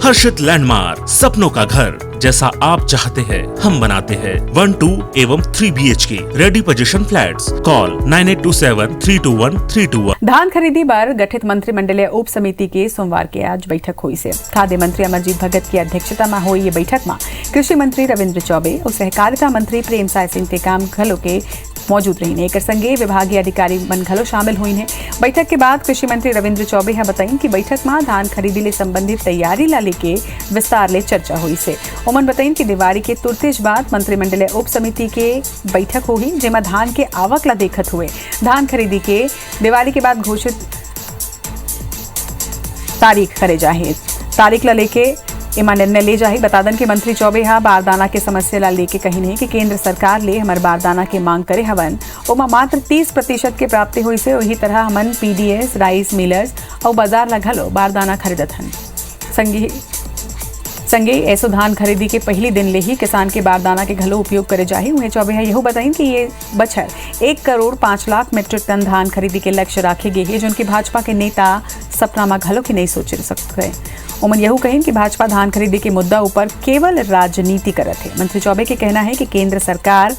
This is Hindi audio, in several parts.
हर्षित लैंडमार्क, सपनों का घर जैसा आप चाहते हैं हम बनाते हैं। 1, 2 एवं 3 BHK ready position flats. Call 9827321321। धान खरीदी पर गठित मंत्रिमंडलीय उप समिति की सोमवार के आज बैठक हुई से खाद्य मंत्री अमरजीत भगत की अध्यक्षता में हुई ये बैठक में कृषि मंत्री रविंद्र चौबे और सहकारिता मंत्री प्रेमसाय सिंह टेकाम घलो के मौजूद रही। एक संगे विभागीय अधिकारी मन घलो शामिल हुई है। बैठक के बाद कृषि मंत्री रविंद्र चौबे है बताई कि बैठक में धान खरीदी ले संबंधित तैयारी ला लेके विस्तार ले चर्चा हुई से। उमन बताई कि दिवाली के तुरतेज बाद मंत्रिमंडलीय उप समिति के बैठक हुई जेमा धान के आवक ला देखत हुए धान खरीदी के दिवाली के बाद घोषित तारीख करे जाहे तारीख ला लेके इमा निर्णय ले जाही। बतादन के मंत्री चौबे हा बारदाना के समस्या ला लेके कही नहीं कि केंद्र सरकार ले हमार बारदाना के मांग करे हवन ओमा मात्र 30% के प्राप्ति हुई से वही तरह हमन PDS राइस मिलर्स और बाजार ला घलो बारदाना खरीदत हन। संगे ऐसो धान खरीदी के पहली दिन ले ही किसान के बारदाना के घलो उपयोग करे जाही। उन्हें चौबे है यह बताई कि ये बछर 1 करोड़ 5 लाख मीट्रिक टन धान खरीदी के लक्ष्य राखे गए है जो उनकी भाजपा के नेता सपना में घलो की नहीं सोच सकते। उमन यहू कहें कि भाजपा धान खरीदी के मुद्दा ऊपर केवल राजनीति करत है। मंत्री चौबे के कहना है कि केंद्र सरकार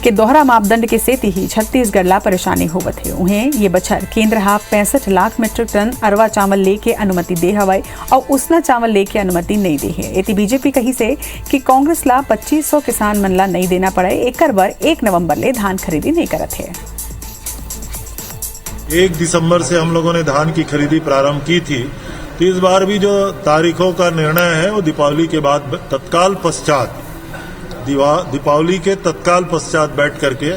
के दोहरा मापदंड के सेती ही छत्तीसगढ़ ला परेशानी होवत है। उन्हें ये बछर केंद्र हा 65 लाख मीट्रिक टन अरवा चावल लेके अनुमति दे हवाई और उसना चावल लेके अनुमति नहीं दी है। एती बीजेपी कही से कि कांग्रेस ला 2500 किसान मन ला नहीं देना पड़े एकर बर 1 नवंबर ले धान खरीदी नहीं करत है। 1 दिसंबर से हम लोगों ने धान की खरीदी प्रारंभ की थी, तो इस बार भी जो तारीखों का निर्णय है वो दीपावली के बाद दीपावली के तत्काल पश्चात बैठ करके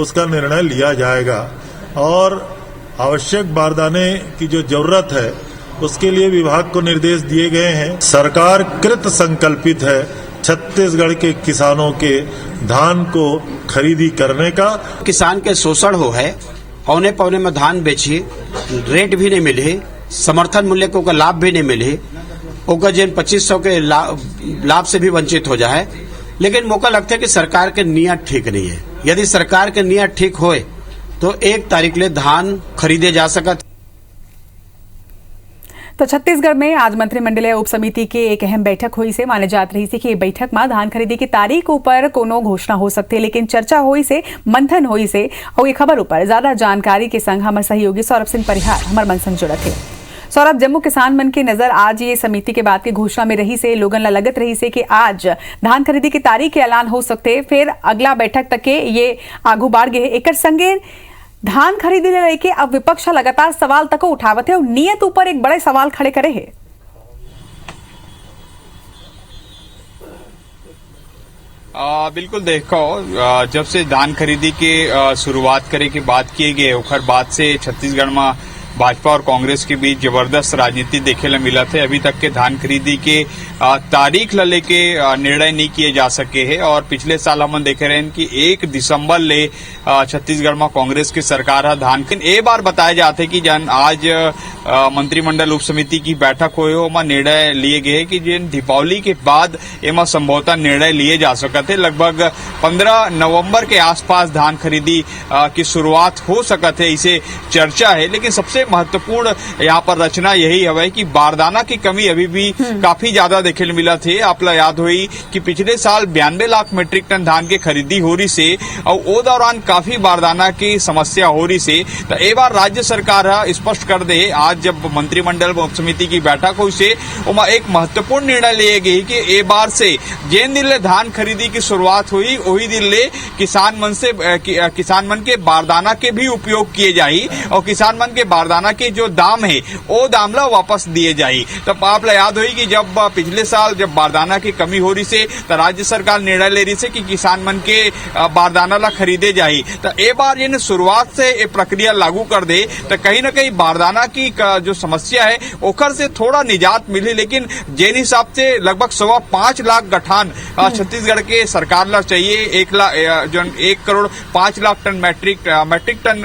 उसका निर्णय लिया जाएगा और आवश्यक बारदाने की जो जरूरत है उसके लिए विभाग को निर्देश दिए गए हैं। सरकार कृत संकल्पित है छत्तीसगढ़ के किसानों के धान को खरीदी करने का। किसान के शोषण हो है, औने पौने में धान बेची, रेट भी नहीं मिले, समर्थन मूल्य को का लाभ भी नहीं मिले, ओकर जिन 2500 के लाभ से भी वंचित हो जाए। लेकिन मौका लगता है कि सरकार के नियत ठीक नहीं है। यदि सरकार के नियत ठीक होए तो 1 तारीख ले धान खरीदे जा सकत। तो छत्तीसगढ़ में आज मंत्रिमंडलीय उप समिति की एक अहम बैठक हुई से माने जात रही थी कि बैठक में धान खरीदी की तारीख ऊपर कोनो घोषणा हो सकती है, लेकिन चर्चा हुई से मंथन हुई से और ये खबर ऊपर ज्यादा जानकारी के संग हमारे सहयोगी सौरभ सिंह परिहार हमारे मन संग जुड़त है। सौरभ, जम्मू किसान मन की नजर आज ये समिति के बाद की घोषणा में रही से लोगन ला लगत रही से कि आज धान खरीदी की तारीख के ऐलान हो सकते, फिर अगला बैठक तक के ये आगू बढ़ गए। एकर संगे धान खरीदी लेके अब विपक्ष लगातार सवाल तक उठावत है और नियत ऊपर एक बड़े सवाल खड़े करे है। बिल्कुल देखो, जब से धान खरीदी के शुरुआत करे की बात की गई ओखर बाद से छत्तीसगढ़ में भाजपा और कांग्रेस के बीच जबरदस्त राजनीति देखे ला मिला थे। अभी तक के धान खरीदी के तारीख ला लेके निर्णय नहीं किए जा सके हैं और पिछले साल हम देखे रहे हैं कि 1 दिसंबर ले छत्तीसगढ़ में कांग्रेस की सरकार है धान ए बार बताया जाते कि जन आज मंत्रिमंडल उप समिति की बैठक हुई हो में निर्णय लिए गए कि जिन दीपावली के बाद एमा संभवतः निर्णय लिए जा सकते। लगभग 15 नवंबर के आसपास धान खरीदी की शुरुआत हो सकते है, इसे चर्चा है। लेकिन सबसे महत्वपूर्ण यहाँ पर रचना यही है कि बारदाना की कमी अभी भी काफी ज्यादा देखे मिला थे। आपला याद हुई कि पिछले साल 92 लाख मीट्रिक टन धान की खरीदी हो रही से और वो दौरान काफी बारदाना की समस्या हो रही से। तो एक बार राज्य सरकार स्पष्ट कर दे, आज जब मंत्रिमंडल उप समिति की बैठक हुई से उमा एक महत्वपूर्ण निर्णय लिए गई कि एक बार से जिन दिन ले धान खरीदी की शुरुआत हुई वही दिन ले किसान मन के बारदाना के भी उपयोग किए जाये और किसान मन के बारदाना के जो दाम है वो दाम ला वापस दिए जाये। तब आप याद हुई कि जब पिछले साल जब बारदाना की कमी हो रही से तो राज्य सरकार निर्णय ले रही से कि किसान मन के बारदाना ला खरीदे जाये। तो एक बार ये शुरुआत से ये प्रक्रिया लागू कर दे तो कहीं न कहीं बारदाना की जो समस्या है ओकर से थोड़ा निजात मिली। लेकिन जिन हिसाब से लगभग 5.25 लाख गठान छत्तीसगढ़ के सरकार ला चाहिए, 1 crore 5 lakh ton metric ton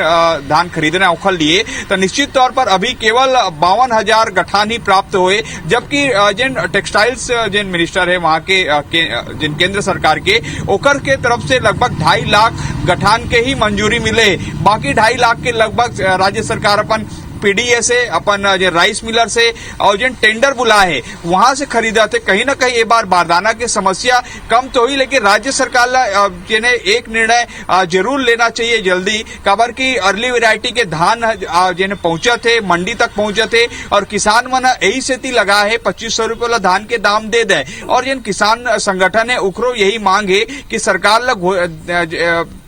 धान खरीदना ओखर लिए, तो निश्चित तौर पर अभी केवल 52,000 गठान ही प्राप्त हुए। जबकि जिन टेक्सटाइल्स जिन मिनिस्टर है वहां के जिन केंद्र सरकार के ओकर के तरफ से लगभग 2.5 लाख गठान के ही मंजूरी मिले। बाकी 2.5 लाख के लगभग राज्य सरकार अपन पीडीए से अपन जो राइस मिलर से और जो टेंडर बुला है वहां से खरीदा थे। कहीं ना कहीं ये बार बारदाना की समस्या कम तो हुई, लेकिन राज्य सरकार ने एक निर्णय जरूर लेना चाहिए जल्दी। खबर की अर्ली वेराइटी के धान जिन्हें पहुंचे थे, मंडी तक पहुंचे थे और किसान मन यही सेती लगा है 2500 रुपये वाला धान के दाम दे दे। और जिन किसान संगठन है उखरो यही मांग है कि सरकार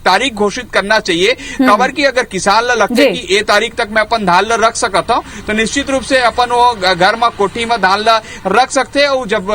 तारीख घोषित करना चाहिए। खबर की अगर किसान ला लगता है कि ये तारीख तक मैं अपन धान ला रख सकता हूँ तो निश्चित रूप से अपन वो घर में कोठी में धान ला रख सकते हैं और जब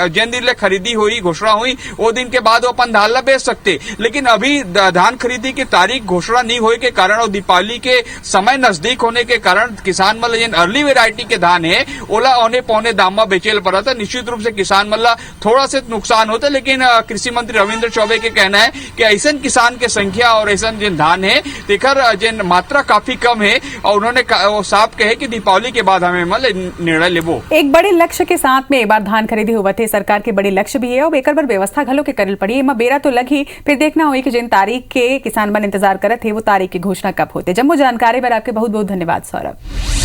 जिन दिन ले खरीदी हुई घोषणा हुई वो दिन के बाद वो अपन धान ला बेच सकते। लेकिन अभी धान खरीदी की तारीख घोषणा नहीं होने के कारण और दीपावली के समय नजदीक होने के कारण किसान मतलब जिन अर्ली वेराइटी के धान है ओला औने पौने दाम में बेचेल पड़ा था। निश्चित रूप से किसान मतलब थोड़ा से नुकसान होता, लेकिन कृषि मंत्री रविंद्र चौबे के कहना है कि ऐसा किसान के संख्या और ऐसा जिन धान है तेकर जिन मात्रा काफी कम है और उन्होंने वो साफ कहे कि दीपावली के बाद हमें निर्णय लेबो। एक बड़े लक्ष्य के साथ में एक बार धान खरीदी हुआ थे, सरकार के बड़े लक्ष्य भी है और एक बार व्यवस्था घलो के करल पड़ी। एमा बेरा तो लगी, फिर देखना हुई कि जिन तारीख के किसान मन इंतजार करत थे वो तारीख की घोषणा कब होते। जम्मू जानकारी पर आपके बहुत बहुत धन्यवाद सौरभ।